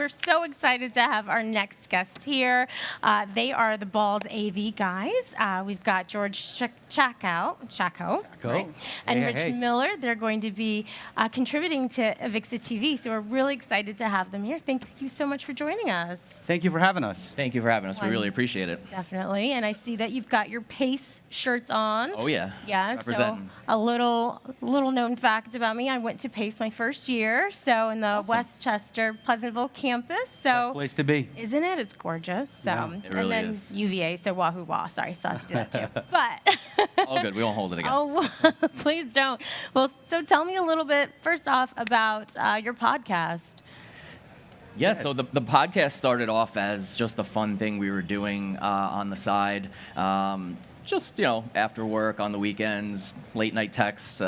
we're so excited to have our next guest here. They are the Bald AV guys. We've got George Chacko, right? And Rich Miller. They're going to be contributing to AVIXA TV, so we're really excited to have them here. Thank you so much for joining us. Thank you for having us. Thank you for having us. We really appreciate it. Definitely. And I see that you've got your PACE shirts on. Oh, yeah. Yeah, so a little known fact about me, I went to PACE my first year, so in the Westchester Pleasantville campus. So best place to be. Isn't it? It's gorgeous. So, it really and then is. UVA, so wahoo wah. Sorry, still have to do that too. But all good. We won't hold it against. Oh, please don't. Well, so tell me a little bit, first off, about your podcast. Yeah, so the podcast started off as just a fun thing we were doing on the side. Just, after work, on the weekends, late night texts,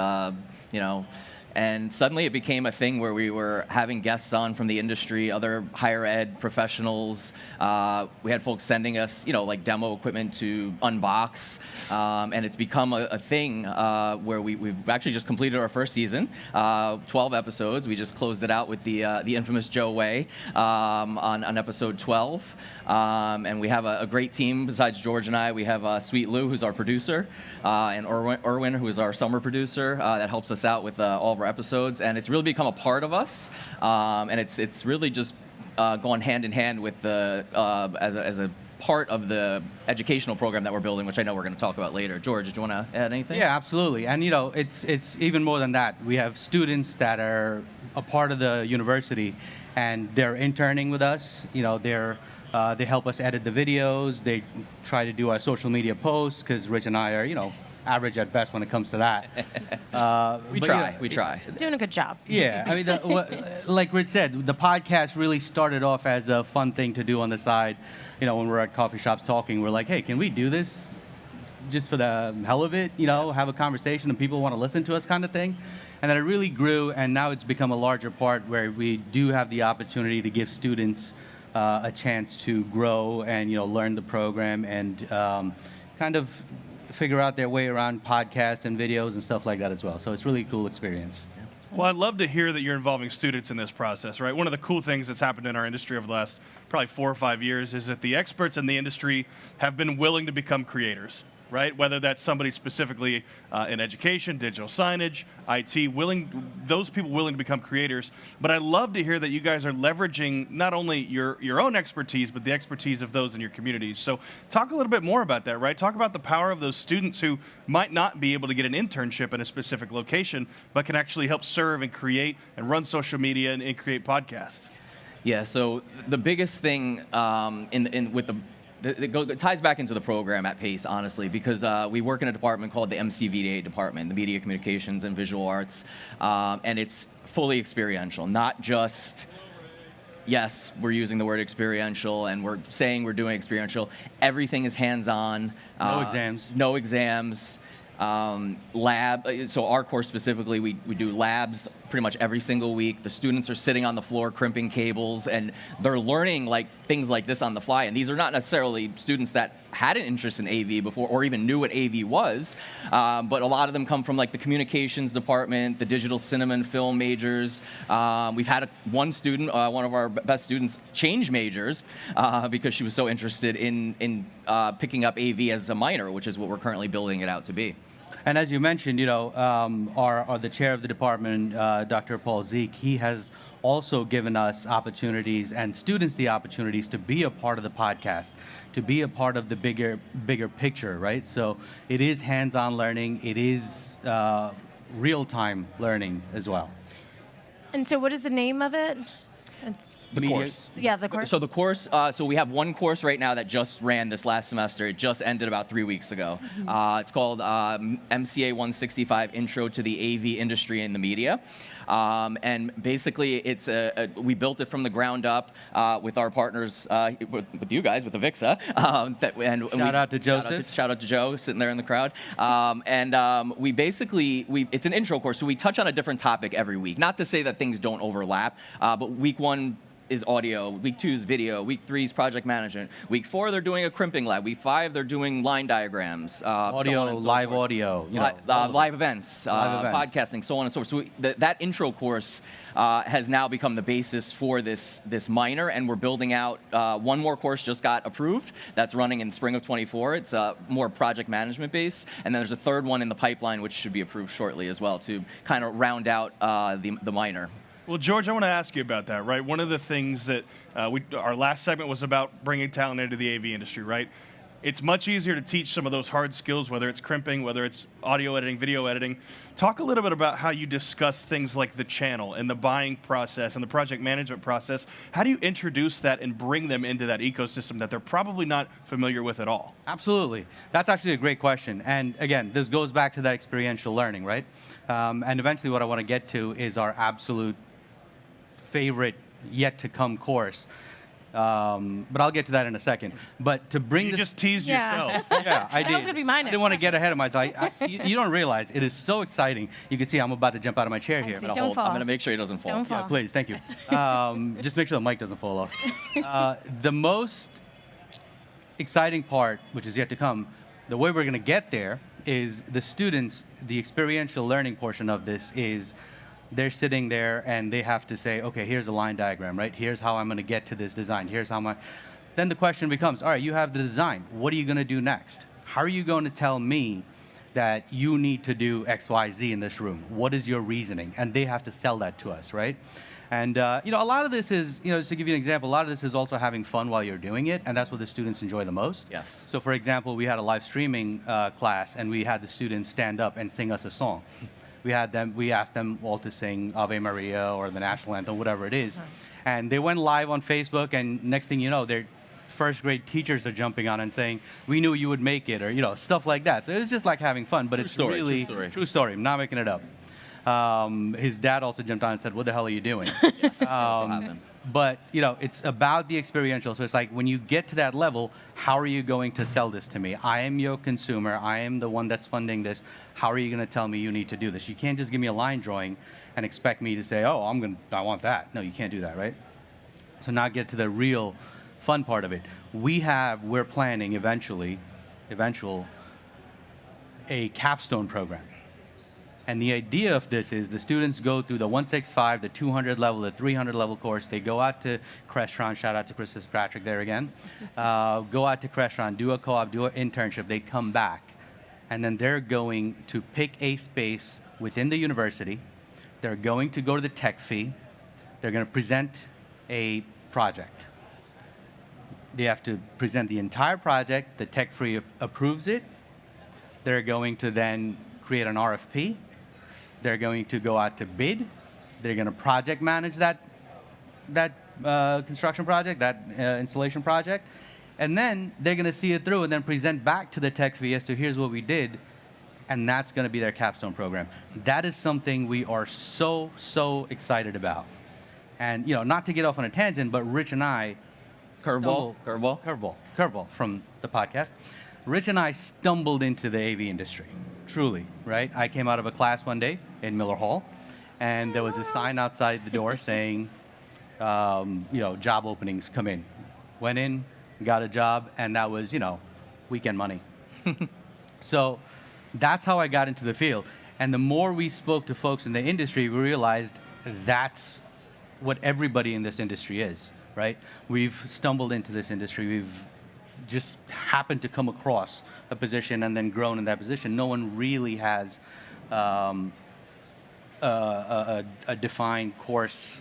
and suddenly it became a thing where we were having guests on from the industry, other higher ed professionals. We had folks sending us, like demo equipment to unbox, and it's become a thing where we've actually just completed our first season, 12 episodes. We just closed it out with the infamous Joe Way on episode 12. And we have a great team besides George and I. We have Sweet Lou, who's our producer, and Erwin, who is our summer producer, that helps us out with all of our episodes. And it's really become a part of us, and it's really just gone hand in hand with the as a part of the educational program that we're building, which I know we're going to talk about later. George, do you want to add anything? Yeah, absolutely. And it's even more than that. We have students that are a part of the university, and they're interning with us. They help us edit the videos. They try to do our social media posts because Rich and I are, average at best when it comes to that. We try. Doing a good job. Yeah, I mean, like Rich said, the podcast really started off as a fun thing to do on the side. When we're at coffee shops talking, we're like, hey, can we do this just for the hell of it? Have a conversation and people want to listen to us kind of thing. And then it really grew, and now it's become a larger part where we do have the opportunity to give students a chance to grow and learn the program and kind of figure out their way around podcasts and videos and stuff like that as well. So it's really a cool experience. Well, I'd love to hear that you're involving students in this process, right? One of the cool things that's happened in our industry over the last probably 4 or 5 years is that the experts in the industry have been willing to become creators, right? Whether that's somebody specifically in education, digital signage, IT, those people willing to become creators. But I love to hear that you guys are leveraging not only your own expertise, but the expertise of those in your communities. So talk a little bit more about that, right? Talk about the power of those students who might not be able to get an internship in a specific location, but can actually help serve and create and run social media and create podcasts. Yeah, so the biggest thing it ties back into the program at PACE, honestly, because we work in a department called the MCVDA department, the Media Communications and Visual Arts, and it's fully experiential, not just, yes, we're using the word experiential and we're saying we're doing experiential. Everything is hands-on. No exams. No exams. So our course specifically, we do labs pretty much every single week. The students are sitting on the floor crimping cables, and they're learning things like this on the fly. And these are not necessarily students that had an interest in AV before or even knew what AV was, but a lot of them come from the communications department, the digital cinema and film majors. We've had one student, one of our best students, change majors because she was so interested in picking up AV as a minor, which is what we're currently building it out to be. And as you mentioned, the chair of the department, Dr. Paul Zeke, he has also given us opportunities and students the opportunities to be a part of the podcast, to be a part of the bigger picture, right? So it is hands-on learning. It is real-time learning as well. And so what is the name of it? The course. Yeah, the course. So the course, so we have one course right now that just ran this last semester. It just ended about 3 weeks ago. It's called MCA 165 Intro to the AV Industry and the Media. And basically, it's we built it from the ground up with our partners, with you guys, with AVIXA. Shout out to Joseph. Shout out to Joe, sitting there in the crowd. We basically, it's an intro course, so we touch on a different topic every week. Not to say that things don't overlap, but week one is audio. Week 2 is video. Week 3 is project management. Week 4, they're doing a crimping lab. Week 5, they're doing line diagrams. Audio, so live forth. audio. Live events, podcasting, so on and so forth. So that intro course has now become the basis for this minor, and we're building out. One more course just got approved. That's running in spring of 24. It's more project management based, and then there's a third one in the pipeline, which should be approved shortly as well to kind of round out the minor. Well, George, I want to ask you about that, right? One of the things that our last segment was about bringing talent into the AV industry, right? It's much easier to teach some of those hard skills, whether it's crimping, whether it's audio editing, video editing. Talk a little bit about how you discuss things like the channel and the buying process and the project management process. How do you introduce that and bring them into that ecosystem that they're probably not familiar with at all? Absolutely. That's actually a great question. And again, this goes back to that experiential learning, right? And eventually what I want to get to is our absolute favorite yet to come course. But I'll get to that in a second. But to bring you this, just teased yourself. Yeah, I did. That was gonna be mine I didn't want to get ahead of myself. You don't realize it is so exciting. You can see I'm about to jump out of my chair here. see. Don't fall. I'm going to make sure he doesn't fall. Don't fall. Yeah, please, thank you. Just make sure the mic doesn't fall off. The most exciting part, which is yet to come, the way we're going to get there is the students, the experiential learning portion of this is they're sitting there and they have to say, okay, here's a line diagram, right? Here's how I'm going to get to this design. Here's how my... Then the question becomes, all right, you have the design. What are you going to do next? How are you going to tell me that you need to do X, Y, Z in this room? What is your reasoning? And they have to sell that to us, right? And a lot of this is, just to give you an example, a lot of this is also having fun while you're doing it, and that's what the students enjoy the most. Yes. So for example, we had a live streaming class, and we had the students stand up and sing us a song. We asked them all to sing Ave Maria or the national anthem, whatever it is. And they went live on Facebook, and next thing you know, their first grade teachers are jumping on and saying, we knew you would make it, or stuff like that. So it's just like having fun, but it's really true story. I'm not making it up. His dad also jumped on and said, what the hell are you doing? But it's about the experiential. So it's like when you get to that level, how are you going to sell this to me? I am your consumer. I am the one that's funding this. How are you going to tell me you need to do this? You can't just give me a line drawing and expect me to say, oh, I want that. No, you can't do that, right? So now get to the real fun part of it. We're planning a capstone program. And the idea of this is the students go through the 165, the 200 level, the 300 level course. They go out to Crestron, shout out to Chris Fitzpatrick there again. Go out to Crestron, do a co-op, do an internship. They come back. And then they're going to pick a space within the university. They're going to go to the tech fee. They're going to present a project. They have to present the entire project. The tech fee approves it. They're going to then create an RFP. They're going to go out to bid. They're going to project manage that construction project, that installation project. And then they're going to see it through and then present back to the tech fee as to here's what we did. And that's going to be their capstone program. That is something we are so, so excited about. And, not to get off on a tangent, but Rich and I... Curveball from the podcast. Rich and I stumbled into the AV industry, truly, right? I came out of a class one day in Miller Hall, and there was a sign outside the door saying, job openings come in. Went in, got a job, and that was, weekend money. So that's how I got into the field. And the more we spoke to folks in the industry, we realized that's what everybody in this industry is, right? We've stumbled into this industry. We've just happened to come across a position and then grown in that position. No one really has a defined course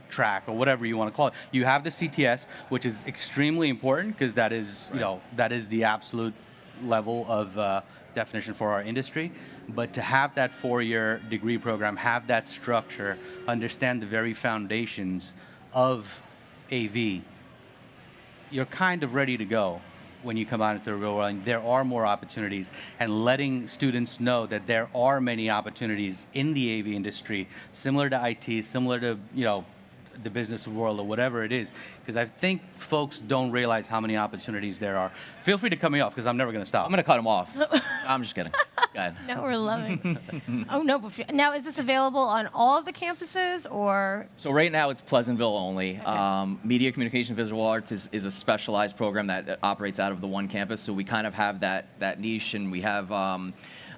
track or whatever you want to call it. You have the CTS, which is extremely important because that is, that is the absolute level of definition for our industry. But to have that 4-year degree program, have that structure, understand the very foundations of AV, you're kind of ready to go when you come out into the real world. And there are more opportunities, and letting students know that there are many opportunities in the AV industry, similar to IT, similar to the business world or whatever it is, because I think folks don't realize how many opportunities there are. Feel free to cut me off because I'm never going to stop. I'm going to cut him off. I'm just kidding. Go ahead. No, we're loving. Oh no! Now, is this available on all of the campuses, or? So right now it's Pleasantville only. Okay. Media Communication Visual Arts is a specialized program that operates out of the one campus. So we kind of have that niche, and we have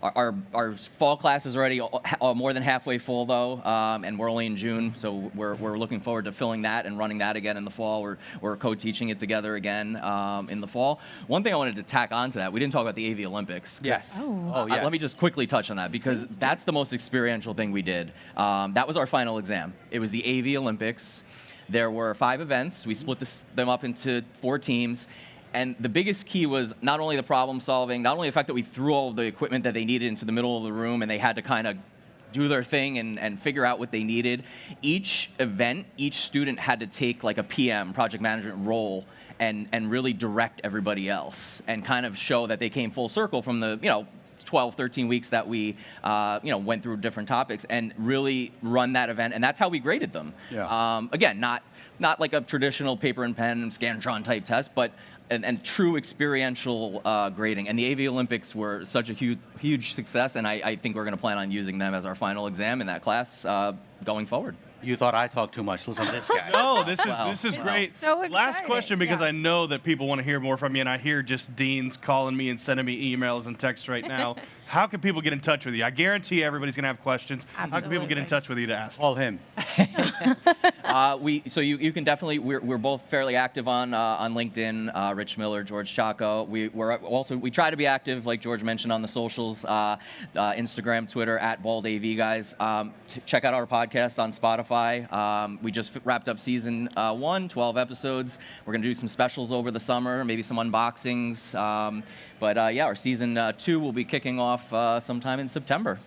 our fall class is already more than halfway full though, and we're only in June. So we're looking forward to filling that and running that again in the fall. We're co-teaching it together again in the fall. One thing I wanted to tack on to that, we didn't talk about the AV Olympics. Yes. Oh. Yes. Let me just quickly touch on that because that's the most experiential thing we did. That was our final exam. It was the AV Olympics. There were 5 events. We split them up into 4 teams. And the biggest key was not only the problem solving, not only the fact that we threw all of the equipment that they needed into the middle of the room and they had to kind of do their thing and figure out what they needed. Each event, each student had to take like a PM, project management role, and really direct everybody else and kind of show that they came full circle from the, 12, 13 weeks that we, went through different topics and really run that event. And that's how we graded them. Yeah. Again, not like a traditional paper and pen, Scantron type test, but and true experiential grading. And the AV Olympics were such a huge success, and I think we're going to plan on using them as our final exam in that class going forward. You thought I talked too much. Listen to this guy. No, this is great. So Last exciting. question, because Yeah. I know that people want to hear more from you, and I hear just deans calling me and sending me emails and texts right now. How can people get in touch with you? I guarantee everybody's going to have questions. How can people get in Absolutely. touch with you to ask? Call him. So you can definitely, we're both fairly active on LinkedIn, Rich Miller, George Chacko. We try to be active, like George mentioned, on the socials, Instagram, Twitter, @BaldAV guys. Check out our podcast on Spotify. We just wrapped up season 1, 12 episodes. We're going to do some specials over the summer, maybe some unboxings. But our season 2 will be kicking off sometime in September.